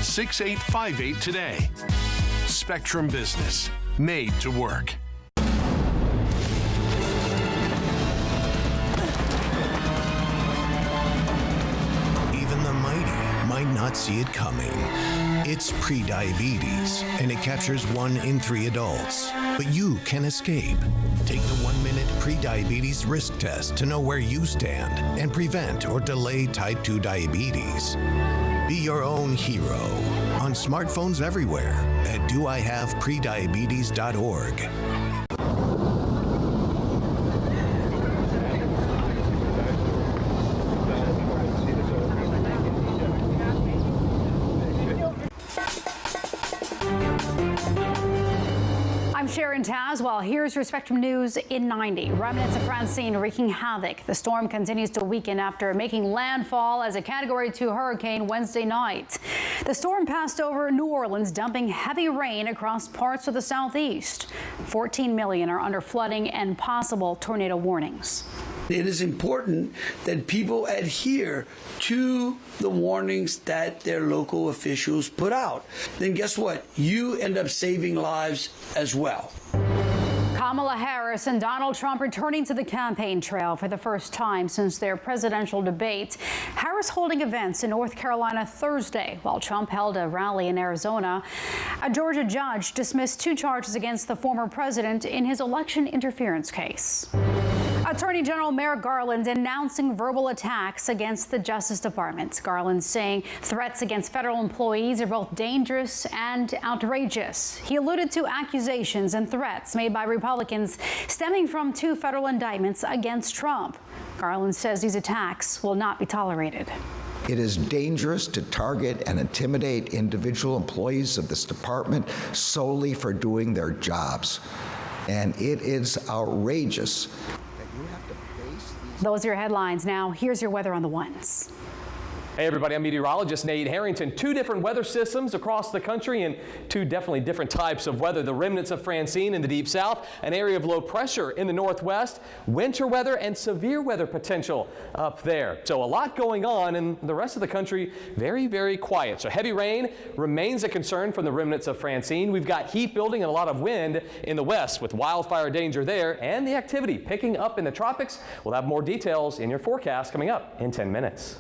6858 today. Spectrum Business, made to work. Even the mighty might not see it coming. It's prediabetes, and it captures 1 in 3 adults. But you can escape. Take the 1-minute prediabetes risk test to know where you stand and prevent or delay type 2 diabetes. Be your own hero on smartphones everywhere at doihaveprediabetes.org. I'm Sharon Tazwell. Here's your Spectrum News in 90. Remnants of Francine wreaking havoc. The storm continues to weaken after making landfall as a Category 2 hurricane Wednesday night. The storm passed over New Orleans, dumping heavy rain across parts of the southeast. 14 million are under flooding and possible tornado warnings. It is important that people adhere to the warnings that their local officials put out. Then guess what? You end up saving lives as well. Kamala Harris and Donald Trump returning to the campaign trail for the first time since their presidential debate. Harris holding events in North Carolina Thursday, while Trump held a rally in Arizona. A Georgia judge dismissed 2 charges against the former president in his election interference case. Attorney General Merrick Garland announcing verbal attacks against the Justice Department. Garland saying threats against federal employees are both dangerous and outrageous. He alluded to accusations and threats made by Republicans stemming from 2 federal indictments against Trump. Garland says these attacks will not be tolerated. It is dangerous to target and intimidate individual employees of this department solely for doing their jobs. And it is outrageous. Those are your headlines. Now, here's your weather on the ones. Hey everybody, I'm meteorologist Nate Harrington. 2 different weather systems across the country and 2 definitely different types of weather. The remnants of Francine in the deep south, an area of low pressure in the northwest, winter weather and severe weather potential up there. So a lot going on, and the rest of the country very, very quiet. So heavy rain remains a concern from the remnants of Francine. We've got heat building and a lot of wind in the west with wildfire danger there and the activity picking up in the tropics. We'll have more details in your forecast coming up in 10 minutes.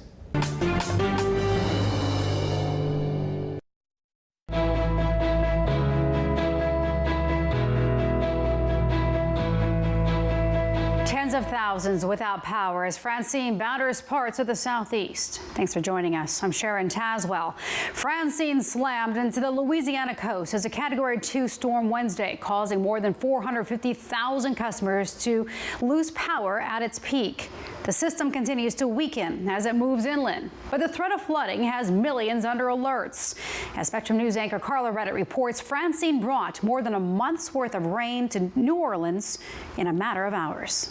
Tens of thousands without power as Francine batters parts of the southeast. Thanks for joining us. I'm Sharon Tazwell. Francine slammed into the Louisiana coast as a Category 2 storm Wednesday, causing more than 450,000 customers to lose power at its peak. The system continues to weaken as it moves inland, but the threat of flooding has millions under alerts. As Spectrum News anchor Carla Redditt reports, Francine brought more than a month's worth of rain to New Orleans in a matter of hours.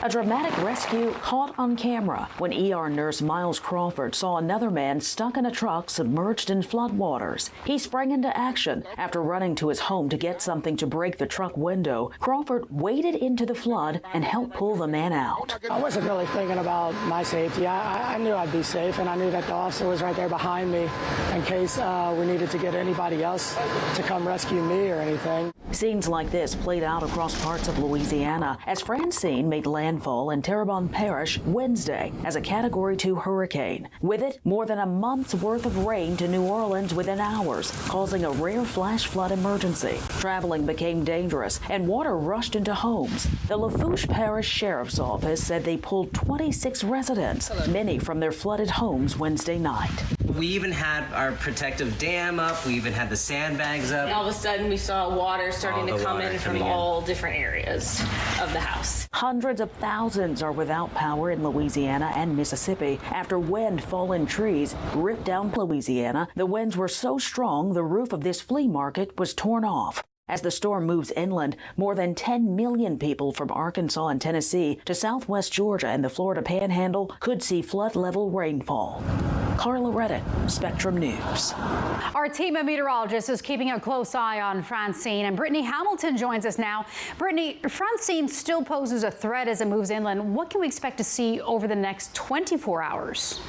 A dramatic rescue caught on camera when ER nurse Miles Crawford saw another man stuck in a truck submerged in floodwaters. He sprang into action after running to his home to get something to break the truck window. Crawford waded into the flood and helped pull the man out. I wasn't really thinking about my safety. I knew I'd be safe, and I knew that the officer was right there behind me in case we needed to get anybody else to come rescue me or anything. Scenes like this played out across parts of Louisiana as Francine made landfall in Terrebonne Parish Wednesday as a Category 2 hurricane. With it, more than a month's worth of rain to New Orleans within hours, causing a rare flash flood emergency. Traveling became dangerous and water rushed into homes. The Lafourche Parish Sheriff's Office said they pulled 26 residents, many from their flooded homes Wednesday night. We even had our protective dam up. We even had the sandbags up. All of a sudden, we saw water starting to come in from all different areas of the house. Hundreds of thousands are without power in Louisiana and Mississippi after wind fallen trees ripped down Louisiana. The winds were so strong, the roof of this flea market was torn off. As the storm moves inland, more than 10 million people from Arkansas and Tennessee to southwest Georgia and the Florida Panhandle could see flood-level rainfall. Carla Redditt, Spectrum News. Our team of meteorologists is keeping a close eye on Francine, and Brittany Hamilton joins us now. Brittany, Francine still poses a threat as it moves inland. What can we expect to see over the next 24 hours?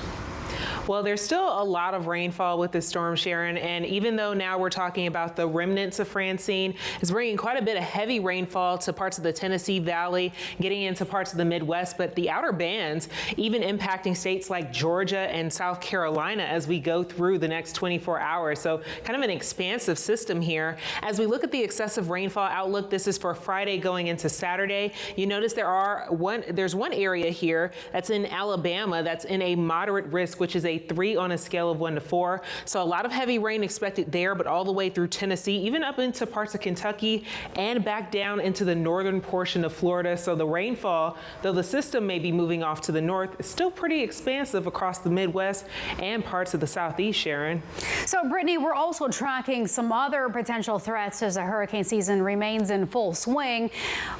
Well, there's still a lot of rainfall with this storm, Sharon, and even though now we're talking about the remnants of Francine, it's bringing quite a bit of heavy rainfall to parts of the Tennessee Valley, getting into parts of the Midwest, but the outer bands even impacting states like Georgia and South Carolina as we go through the next 24 hours. So kind of an expansive system here. As we look at the excessive rainfall outlook, this is for Friday going into Saturday. You notice there's one area here that's in Alabama that's in a moderate risk, which is a 3 on a scale of 1 to 4. So a lot of heavy rain expected there, but all the way through Tennessee, even up into parts of Kentucky and back down into the northern portion of Florida. So the rainfall, though the system may be moving off to the north, is still pretty expansive across the Midwest and parts of the Southeast, Sharon. So, Brittany, we're also tracking some other potential threats as the hurricane season remains in full swing.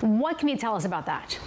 What can you tell us about that?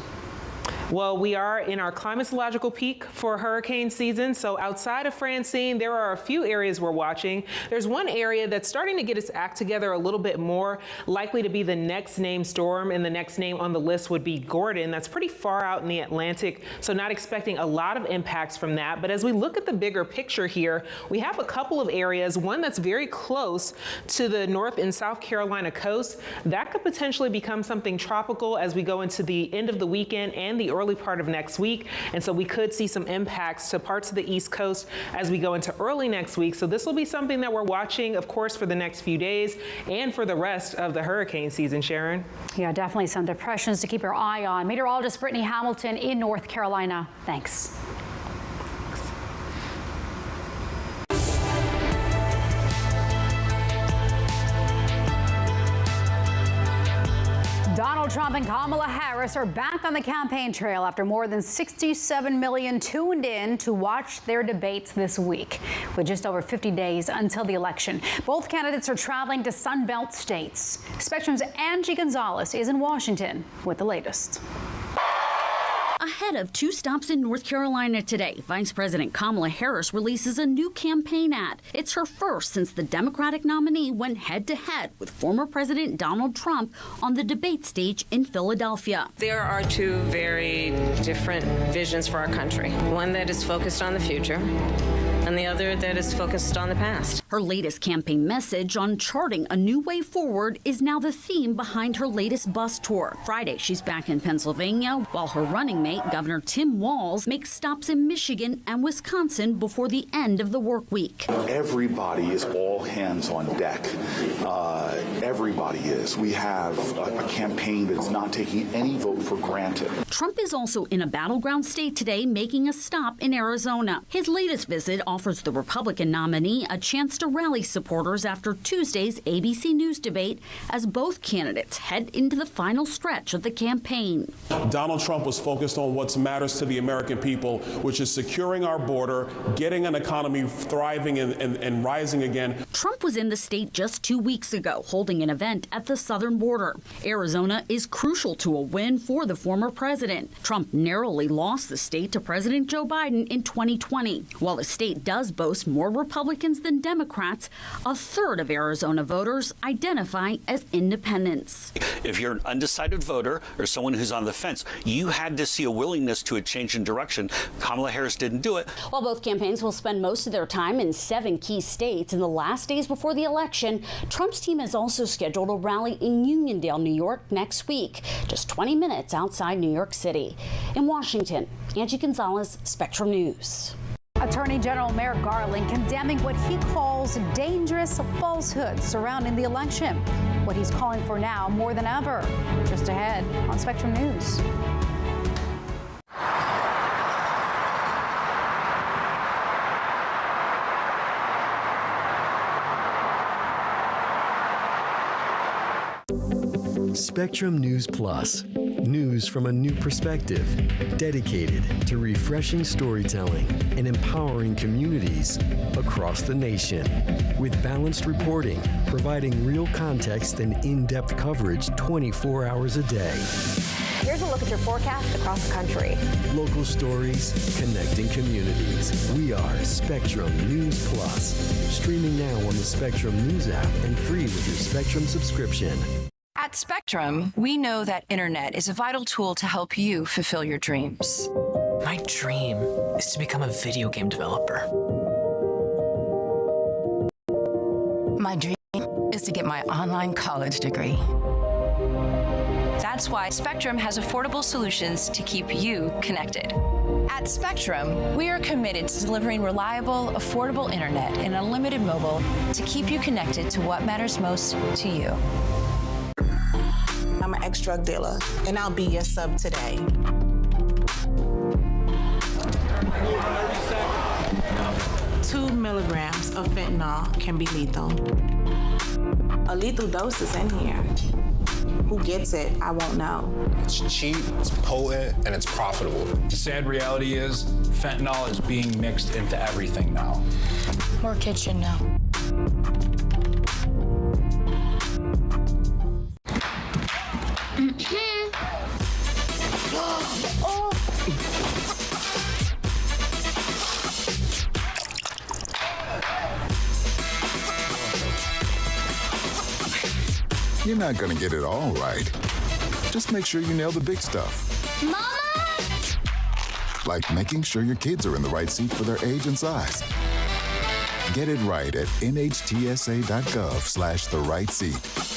Well, we are in our climatological peak for hurricane season. So outside of Francine, there are a few areas we're watching. There's one area that's starting to get its act together a little bit more, likely to be the next named storm, and the next name on the list would be Gordon. That's pretty far out in the Atlantic, so not expecting a lot of impacts from that. But as we look at the bigger picture here, we have a couple of areas, one that's very close to the North and South Carolina coast. That could potentially become something tropical as we go into the end of the weekend and the early part of next week. And so we could see some impacts to parts of the East Coast as we go into early next week. So this will be something that we're watching, of course, for the next few days and for the rest of the hurricane season, Sharon. Yeah, definitely some depressions to keep your eye on. Meteorologist Brittany Hamilton in North Carolina. Thanks. Donald Trump and Kamala Harris are back on the campaign trail after more than 67 million tuned in to watch their debates this week. With just over 50 days until the election, both candidates are traveling to Sun Belt states. Spectrum's Angie Gonzalez is in Washington with the latest. Ahead of 2 stops in North Carolina today, Vice President Kamala Harris releases a new campaign ad. It's her first since the Democratic nominee went head-to-head with former President Donald Trump on the debate stage in Philadelphia. There are 2 very different visions for our country. One that is focused on the future, and the other that is focused on the past. Her latest campaign message on charting a new way forward is now the theme behind her latest bus tour. Friday, she's back in Pennsylvania, while her running mate, Governor Tim Walz, makes stops in Michigan and Wisconsin before the end of the work week. Everybody is all hands on deck. Everybody is. We have a campaign that's not taking any vote for granted. Trump is also in a battleground state today, making a stop in Arizona. His latest visit offers the Republican nominee a chance to rally supporters after Tuesday's ABC News debate as both candidates head into the final stretch of the campaign. Donald Trump was focused on what matters to the American people, which is securing our border, getting an economy thriving and rising again. Trump was in the state just 2 weeks ago, holding an event at the southern border. Arizona is crucial to a win for the former president. Trump narrowly lost the state to President Joe Biden in 2020. While the state does boast more Republicans than Democrats, a third of Arizona voters identify as independents. If you're an undecided voter or someone who's on the fence, you had to see a willingness to a change in direction. Kamala Harris didn't do it. While both campaigns will spend most of their time in 7 key states in the last days before the election, Trump's team has also scheduled a rally in Uniondale, New York next week, just 20 minutes outside New York City. In Washington, Angie Gonzalez, Spectrum News. Attorney General Merrick Garland condemning what he calls dangerous falsehoods surrounding the election. What he's calling for now more than ever. Just ahead on Spectrum News. Spectrum News Plus. News from a new perspective, dedicated to refreshing storytelling and empowering communities across the nation. With balanced reporting, providing real context and in-depth coverage 24 hours a day. Here's a look at your forecast across the country. Local stories, connecting communities. We are Spectrum News Plus. Streaming now on the Spectrum News app and free with your Spectrum subscription. At Spectrum, we know that internet is a vital tool to help you fulfill your dreams. My dream is to become a video game developer. My dream is to get my online college degree. That's why Spectrum has affordable solutions to keep you connected. At Spectrum, we are committed to delivering reliable, affordable internet and unlimited mobile to keep you connected to what matters most to you. I'm an ex-drug dealer, and I'll be your sub today. Two milligrams of fentanyl can be lethal. A lethal dose is in here. Who gets it, I won't know. It's cheap, it's potent, and it's profitable. The sad reality is fentanyl is being mixed into everything now. More kids should know. You're not gonna get it all right. Just make sure you nail the big stuff. Mama! Like making sure your kids are in the right seat for their age and size. Get it right at nhtsa.gov/the-right-seat.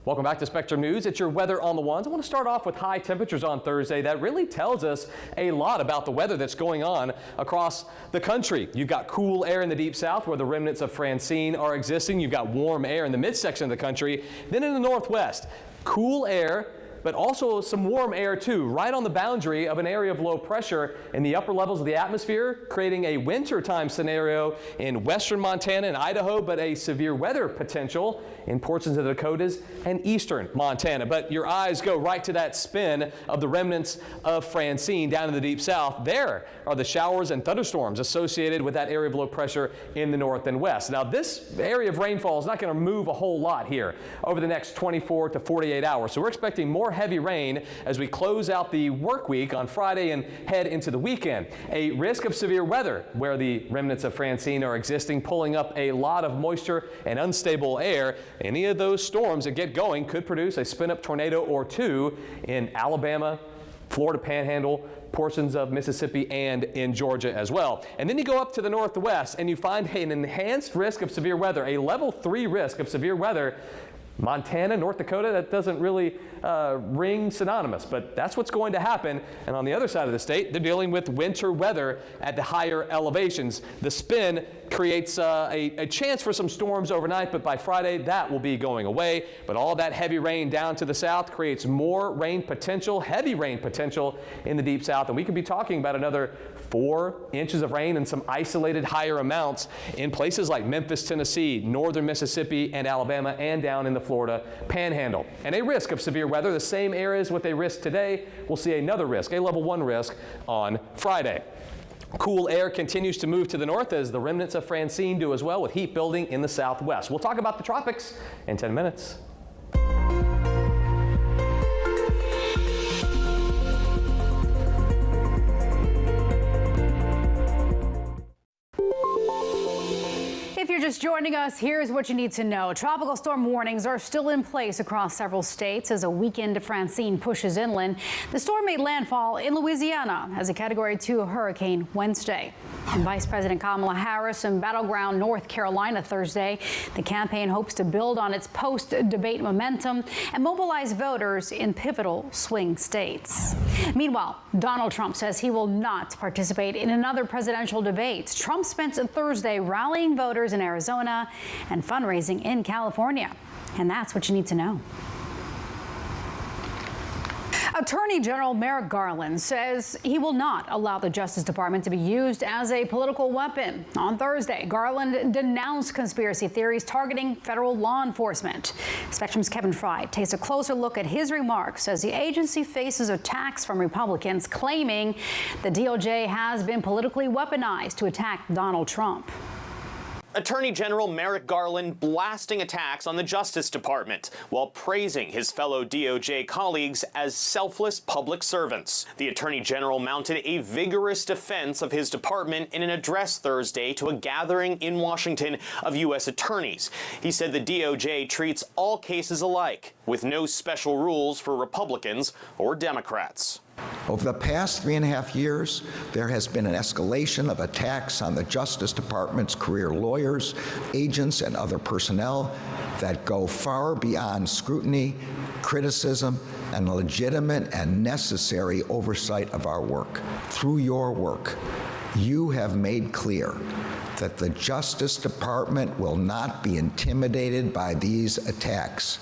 Welcome back to Spectrum News. It's your weather on the ones. I want to start off with high temperatures on Thursday. That really tells us a lot about the weather that's going on across the country. You've got cool air in the deep south where the remnants of Francine are existing. You've got warm air in the midsection of the country. Then in the northwest, cool air, but also some warm air too, right on the boundary of an area of low pressure in the upper levels of the atmosphere, creating a wintertime scenario in western Montana and Idaho, but a severe weather potential in portions of the Dakotas and eastern Montana. But your eyes go right to that spin of the remnants of Francine down in the deep south. There are the showers and thunderstorms associated with that area of low pressure in the north and west. Now, this area of rainfall is not going to move a whole lot here over the next 24 to 48 hours. So we're expecting more heavy rain as we close out the work week on Friday and head into the weekend. A risk of severe weather where the remnants of Francine are existing, pulling up a lot of moisture and unstable air. Any of those storms that get going could produce a spin-up tornado or two in Alabama, Florida Panhandle, portions of Mississippi, and in Georgia as well. And then you go up to the northwest and you find an enhanced risk of severe weather, a level 3 risk of severe weather. Montana, North Dakota, that doesn't really ring synonymous, but that's what's going to happen. And on the other side of the state, they're dealing with winter weather at the higher elevations. The spin creates a chance for some storms overnight, but by Friday, that will be going away. But all that heavy rain down to the south creates more rain potential, heavy rain potential in the deep south. And we could be talking about another 4 inches of rain and some isolated higher amounts in places like Memphis, Tennessee, northern Mississippi and Alabama, and down in the Florida Panhandle. And a risk of severe weather, the same areas with a risk today, we'll see another risk, a level 1 risk on Friday. Cool air continues to move to the north as the remnants of Francine do as well, with heat building in the southwest. We'll talk about the tropics in 10 minutes. If you're just joining us, here's what you need to know. Tropical storm warnings are still in place across several states as a weekend to Francine pushes inland. The storm made landfall in Louisiana as a Category 2 hurricane Wednesday. And Vice President Kamala Harris in battleground North Carolina Thursday. The campaign hopes to build on its post-debate momentum and mobilize voters in pivotal swing states. Meanwhile, Donald Trump says he will not participate in another presidential debate. Trump spent Thursday rallying voters in Arizona and fundraising in California. And that's what you need to know. Attorney General Merrick Garland says he will not allow the Justice Department to be used as a political weapon. On Thursday, Garland denounced conspiracy theories targeting federal law enforcement. Spectrum's Kevin Fry takes a closer look at his remarks as the agency faces attacks from Republicans claiming the DOJ has been politically weaponized to attack Donald Trump. Attorney General Merrick Garland blasting attacks on the Justice Department while praising his fellow DOJ colleagues as selfless public servants. The Attorney General mounted a vigorous defense of his department in an address Thursday to a gathering in Washington of U.S. attorneys. He said the DOJ treats all cases alike, with no special rules for Republicans or Democrats. Over the past 3.5 years, there has been an escalation of attacks on the Justice Department's career lawyers, agents, and other personnel that go far beyond scrutiny, criticism, and legitimate and necessary oversight of our work. Through your work, you have made clear that the Justice Department will not be intimidated by these attacks.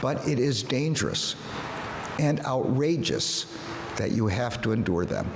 But it is dangerous and outrageous that you have to endure them.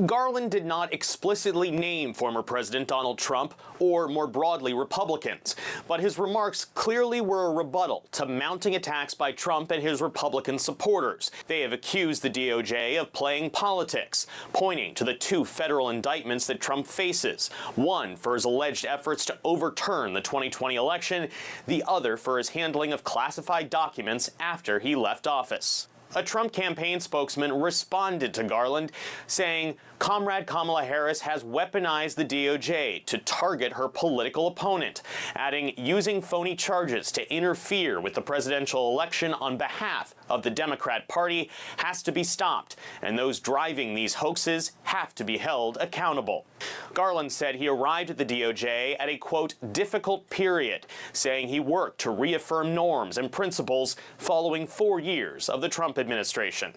Garland did not explicitly name former President Donald Trump or, more broadly, Republicans, but his remarks clearly were a rebuttal to mounting attacks by Trump and his Republican supporters. They have accused the DOJ of playing politics, pointing to the 2 federal indictments that Trump faces, one for his alleged efforts to overturn the 2020 election, the other for his handling of classified documents after he left office. A Trump campaign spokesman responded to Garland, saying, "Comrade Kamala Harris has weaponized the DOJ to target her political opponent," adding, "using phony charges to interfere with the presidential election on behalf of the Democrat Party has to be stopped, and those driving these hoaxes have to be held accountable." Garland said he arrived at the DOJ at a, quote, difficult period, saying he worked to reaffirm norms and principles following 4 years of the Trump administration.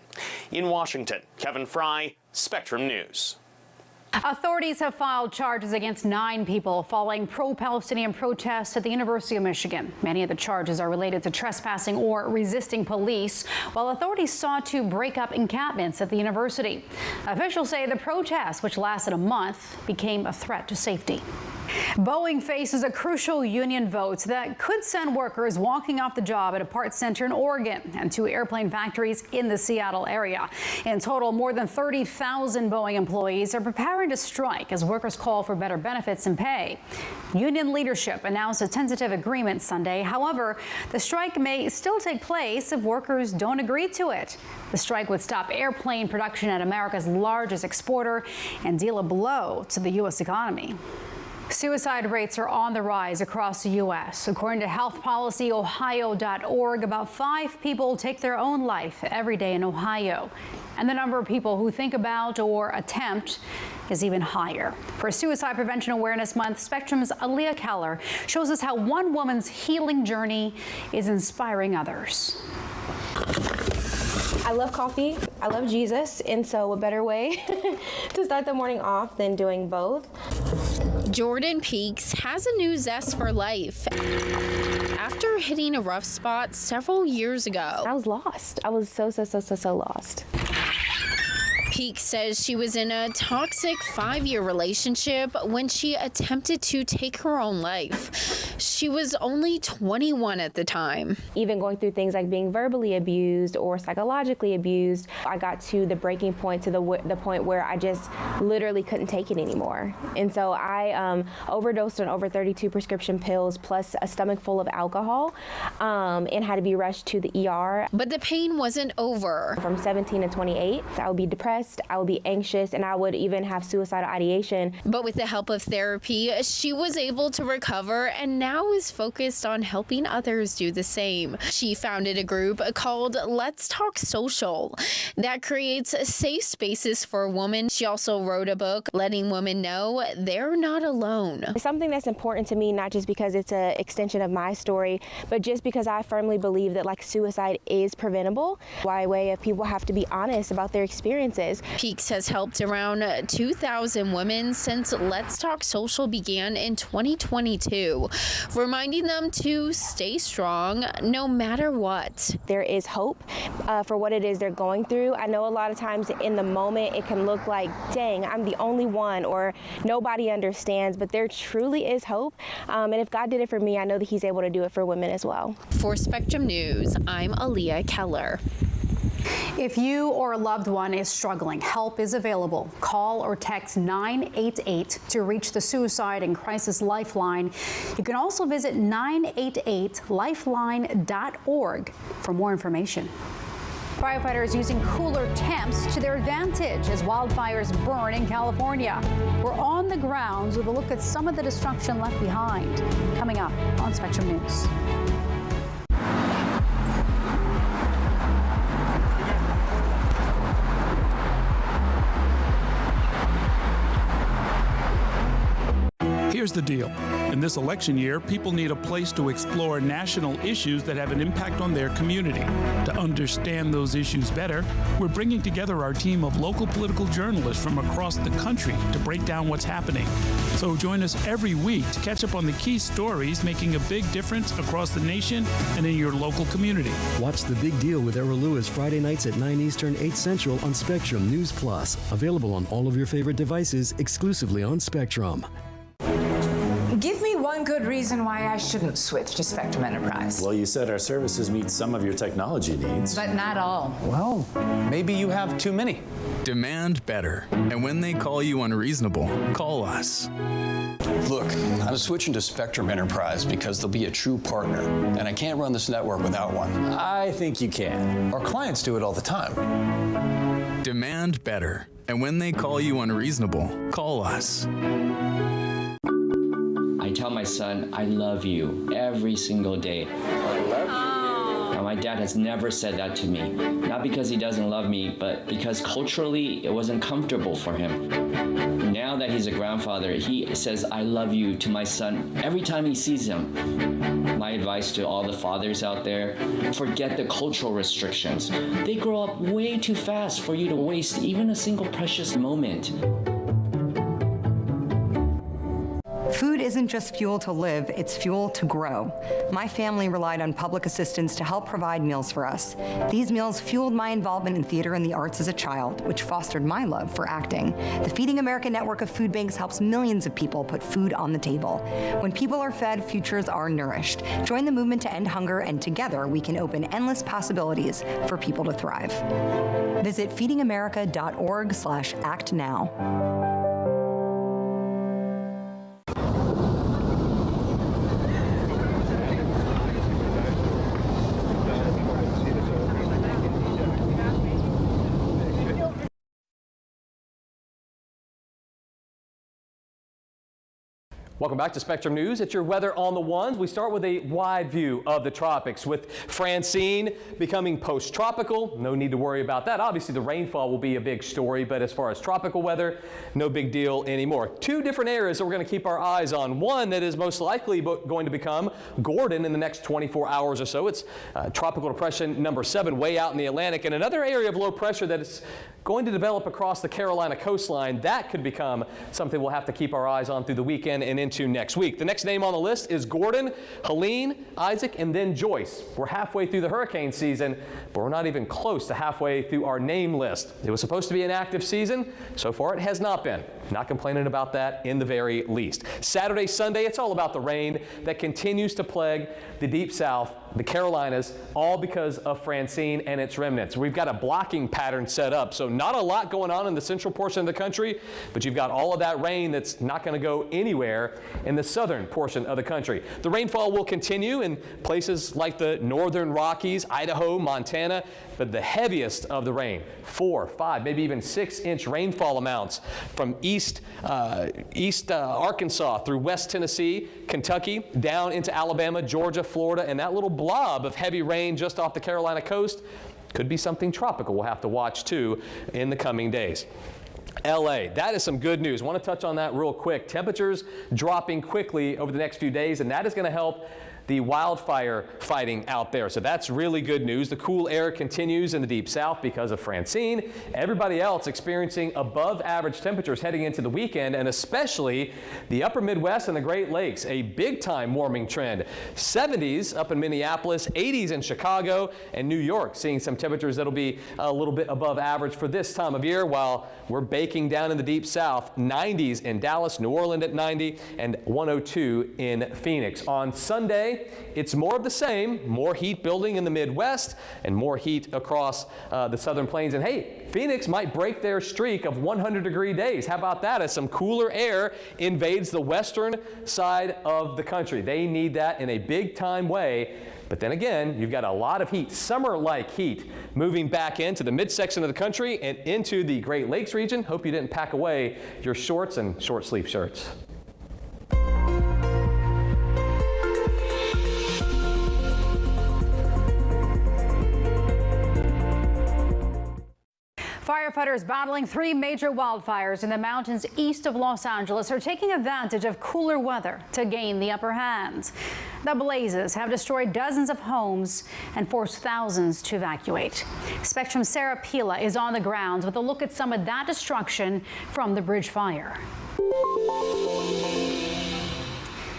In Washington, Kevin Fry, Spectrum News. Authorities have filed charges against 9 people following pro-Palestinian protests at the University of Michigan. Many of the charges are related to trespassing or resisting police, while authorities sought to break up encampments at the university. Officials say the protests, which lasted a month, became a threat to safety. Boeing faces a crucial union vote that could send workers walking off the job at a parts center in Oregon and 2 airplane factories in the Seattle area. In total, more than 30,000 Boeing employees are preparing to strike as workers call for better benefits and pay. Union leadership announced a tentative agreement Sunday. However, the strike may still take place if workers don't agree to it. The strike would stop airplane production at America's largest exporter and deal a blow to the U.S. economy. Suicide rates are on the rise across the U.S. According to healthpolicyohio.org, about 5 people take their own life every day in Ohio. And the number of people who think about or attempt is even higher. For Suicide Prevention Awareness Month, Spectrum's Aaliyah Keller shows us how one woman's healing journey is inspiring others. I love coffee, I love Jesus, and so a better way to start the morning off than doing both. Jordan Peaks has a new zest for life after hitting a rough spot several years ago. I was lost. I was so lost. Peaks says she was in a toxic 5-year relationship when she attempted to take her own life. She was only 21 at the time. Even going through things like being verbally abused or psychologically abused, I got to the breaking point, to the point where I just literally couldn't take it anymore. And so I overdosed on over 32 prescription pills plus a stomach full of alcohol and had to be rushed to the ER. But the pain wasn't over. From 17 to 28, I would be depressed, I would be anxious, and I would even have suicidal ideation. But with the help of therapy, she was able to recover and now is focused on helping others do the same. She founded a group called Let's Talk Social that creates safe spaces for women. She also wrote a book letting women know they're not alone. It's something that's important to me, not just because it's an extension of my story, but just because I firmly believe that suicide is preventable by way of people have to be honest about their experiences. Peaks has helped around 2,000 women since Let's Talk Social began in 2022, reminding them to stay strong no matter what. There is hope for what it is they're going through. I know a lot of times in the moment it can look like, dang, I'm the only one, or nobody understands, but there truly is hope. And if God did it for me, I know that He's able to do it for women as well. For Spectrum News, I'm Aaliyah Keller. If you or a loved one is struggling, help is available. Call or text 988 to reach the Suicide and Crisis Lifeline. You can also visit 988lifeline.org for more information. Firefighters using cooler temps to their advantage as wildfires burn in California. We're on the grounds with a look at some of the destruction left behind. Coming up on Spectrum News. Here's the deal. In this election year, people need a place to explore national issues that have an impact on their community. To understand those issues better, we're bringing together our team of local political journalists from across the country to break down what's happening. So join us every week to catch up on the key stories making a big difference across the nation and in your local community. Watch The Big Deal with Errol Lewis Friday nights at 9 Eastern, 8 Central on Spectrum News Plus. Available on all of your favorite devices exclusively on Spectrum. Give me one good reason why I shouldn't switch to Spectrum Enterprise. Well, you said our services meet some of your technology needs. But not all. Well, maybe you have too many. Demand better. And when they call you unreasonable, call us. Look, I'm switching to Spectrum Enterprise because they'll be a true partner, and I can't run this network without one. I think you can. Our clients do it all the time. Demand better. And when they call you unreasonable, call us. I tell my son, I love you every single day. I love you. Now, my dad has never said that to me. Not because he doesn't love me, but because culturally it wasn't comfortable for him. Now that he's a grandfather, he says, I love you to my son every time he sees him. My advice to all the fathers out there, forget the cultural restrictions. They grow up way too fast for you to waste even a single precious moment. Food isn't just fuel to live, it's fuel to grow. My family relied on public assistance to help provide meals for us. These meals fueled my involvement in theater and the arts as a child, which fostered my love for acting. The Feeding America network of food banks helps millions of people put food on the table. When people are fed, futures are nourished. Join the movement to end hunger, and together we can open endless possibilities for people to thrive. Visit feedingamerica.org/actnow. Welcome back to Spectrum News. It's your weather on the ones. We start with a wide view of the tropics with Francine becoming post-tropical. No need to worry about that. Obviously, the rainfall will be a big story, but as far as tropical weather, no big deal anymore. Two different areas that we're going to keep our eyes on. One that is most likely going to become Gordon in the next 24 hours or so. It's tropical depression number 7 way out in the Atlantic, and another area of low pressure that is going to develop across the Carolina coastline. That could become something we'll have to keep our eyes on through the weekend and into next week. The next name on the list is Gordon, Helene, Isaac, and then Joyce. We're halfway through the hurricane season, but we're not even close to halfway through our name list. It was supposed to be an active season. So far, it has not been. Not complaining about that in the very least. Saturday, Sunday, it's all about the rain that continues to plague the Deep South, the Carolinas, all because of Francine and its remnants. We've got a blocking pattern set up, so not a lot going on in the central portion of the country, but you've got all of that rain that's not going to go anywhere in the southern portion of the country. The rainfall will continue in places like the northern Rockies, Idaho, Montana, but the heaviest of the rain, 4, 5, maybe even 6-inch rainfall amounts from east Arkansas through West Tennessee, Kentucky, down into Alabama, Georgia, Florida, and that little blob of heavy rain just off the Carolina coast could be something tropical we'll have to watch too in the coming days. LA, that is some good news. I want to touch on that real quick. Temperatures dropping quickly over the next few days, and that is going to help the wildfire fighting out there. So that's really good news. The cool air continues in the Deep South because of Francine. Everybody else experiencing above average temperatures heading into the weekend, and especially the upper Midwest and the Great Lakes, a big time warming trend. 70s up in Minneapolis, 80s in Chicago, and New York seeing some temperatures that'll be a little bit above average for this time of year, while we're baking down in the Deep South. 90s in Dallas, New Orleans at 90, and 102 in Phoenix. On Sunday, it's more of the same. More heat building in the Midwest and more heat across the Southern Plains. And hey, Phoenix might break their streak of 100-degree days. How about that, as some cooler air invades the western side of the country. They need that in a big-time way. But then again, you've got a lot of heat, summer-like heat, moving back into the midsection of the country and into the Great Lakes region. Hope you didn't pack away your shorts and short-sleeve shirts. Firefighters battling 3 major wildfires in the mountains east of Los Angeles are taking advantage of cooler weather to gain the upper hand. The blazes have destroyed dozens of homes and forced thousands to evacuate. Spectrum's Sarah Pila is on the ground with a look at some of that destruction from the bridge fire.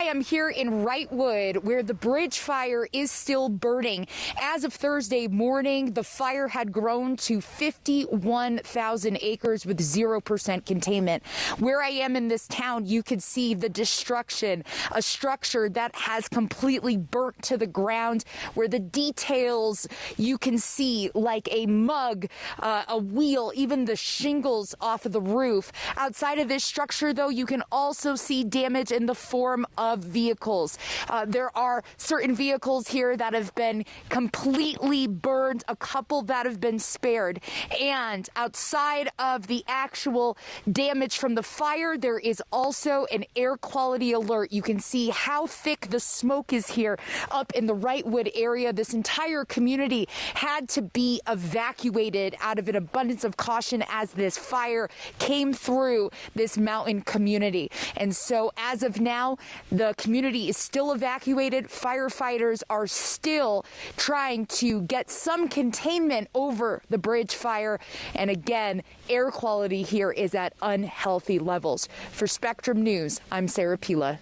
I am here in Wrightwood, where the bridge fire is still burning. As of Thursday morning, the fire had grown to 51,000 acres with 0% containment. Where I am in this town, you could see the destruction, a structure that has completely burnt to the ground, where the details you can see, like a mug, a wheel, even the shingles off of the roof. Outside of this structure, though, you can also see damage in the form of vehicles. There are certain vehicles here that have been completely burned, a couple that have been spared. And outside of the actual damage from the fire, there is also an air quality alert. You can see how thick the smoke is here up in the Wrightwood area. This entire community had to be evacuated out of an abundance of caution as this fire came through this mountain community. And so as of now, the community is still evacuated. Firefighters are still trying to get some containment over the bridge fire. And again, air quality here is at unhealthy levels. For Spectrum News, I'm Sarah Pila.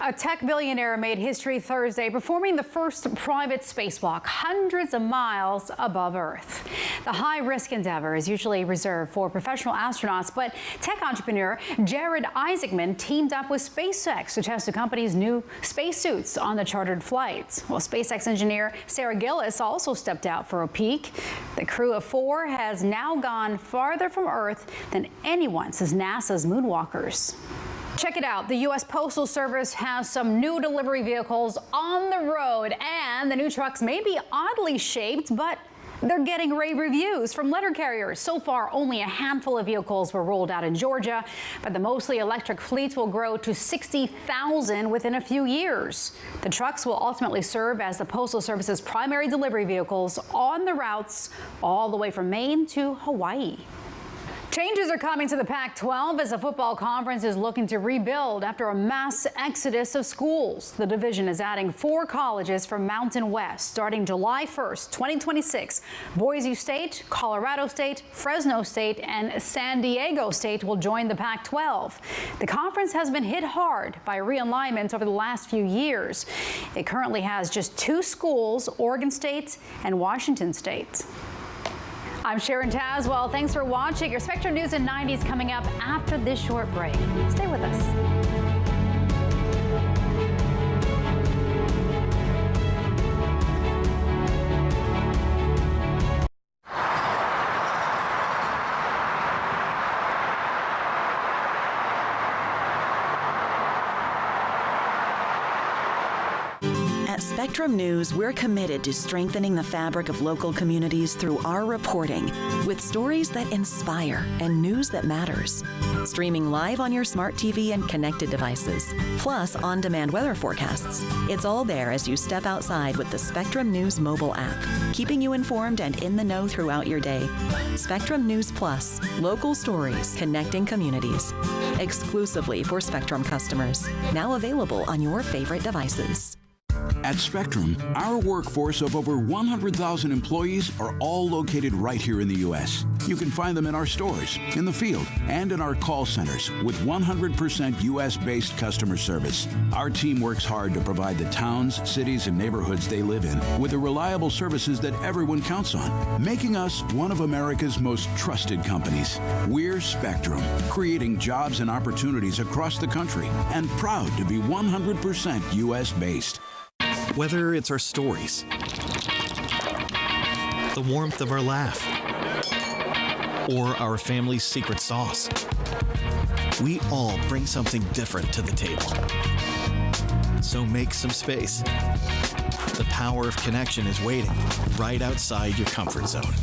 A tech billionaire made history Thursday, performing the first private spacewalk hundreds of miles above Earth. The high-risk endeavor is usually reserved for professional astronauts, but tech entrepreneur Jared Isaacman teamed up with SpaceX to test the company's new spacesuits on the chartered flights. Well, SpaceX engineer Sarah Gillis also stepped out for a peek. The crew of 4 has now gone farther from Earth than anyone since NASA's moonwalkers. Check it out. The U.S. Postal Service has some new delivery vehicles on the road, and the new trucks may be oddly shaped, but they're getting rave reviews from letter carriers. So far, only a handful of vehicles were rolled out in Georgia, but the mostly electric fleets will grow to 60,000 within a few years. The trucks will ultimately serve as the Postal Service's primary delivery vehicles on the routes all the way from Maine to Hawaii. Changes are coming to the Pac-12 as the football conference is looking to rebuild after a mass exodus of schools. The division is adding 4 colleges from Mountain West starting July 1st, 2026. Boise State, Colorado State, Fresno State, and San Diego State will join the Pac-12. The conference has been hit hard by realignment over the last few years. It currently has just 2 schools, Oregon State and Washington State. I'm Sharon Tazwell. Thanks for watching. Your Spectrum News in 90s coming up after this short break. Stay with us. At Spectrum News, we're committed to strengthening the fabric of local communities through our reporting, with stories that inspire and news that matters. Streaming live on your smart TV and connected devices, plus on-demand weather forecasts. It's all there as you step outside with the Spectrum News mobile app, keeping you informed and in the know throughout your day. Spectrum News Plus, local stories connecting communities. Exclusively for Spectrum customers. Now available on your favorite devices. At Spectrum, our workforce of over 100,000 employees are all located right here in the U.S. You can find them in our stores, in the field, and in our call centers with 100% U.S.-based customer service. Our team works hard to provide the towns, cities, and neighborhoods they live in with the reliable services that everyone counts on, making us one of America's most trusted companies. We're Spectrum, creating jobs and opportunities across the country and proud to be 100% U.S.-based. Whether it's our stories, the warmth of our laugh, or our family's secret sauce, we all bring something different to the table. So make some space. The power of connection is waiting right outside your comfort zone.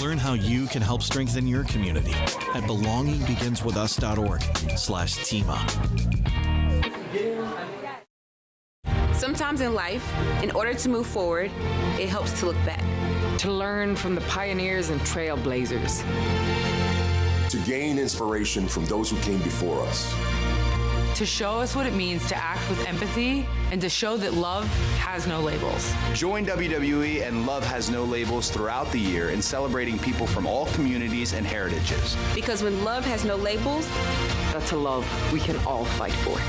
Learn how you can help strengthen your community at belongingbeginswithus.org/team up. Sometimes in life, in order to move forward, it helps to look back. To learn from the pioneers and trailblazers. To gain inspiration from those who came before us. To show us what it means to act with empathy and to show that love has no labels. Join WWE and Love Has No Labels throughout the year in celebrating people from all communities and heritages. Because when love has no labels, that's a love we can all fight for.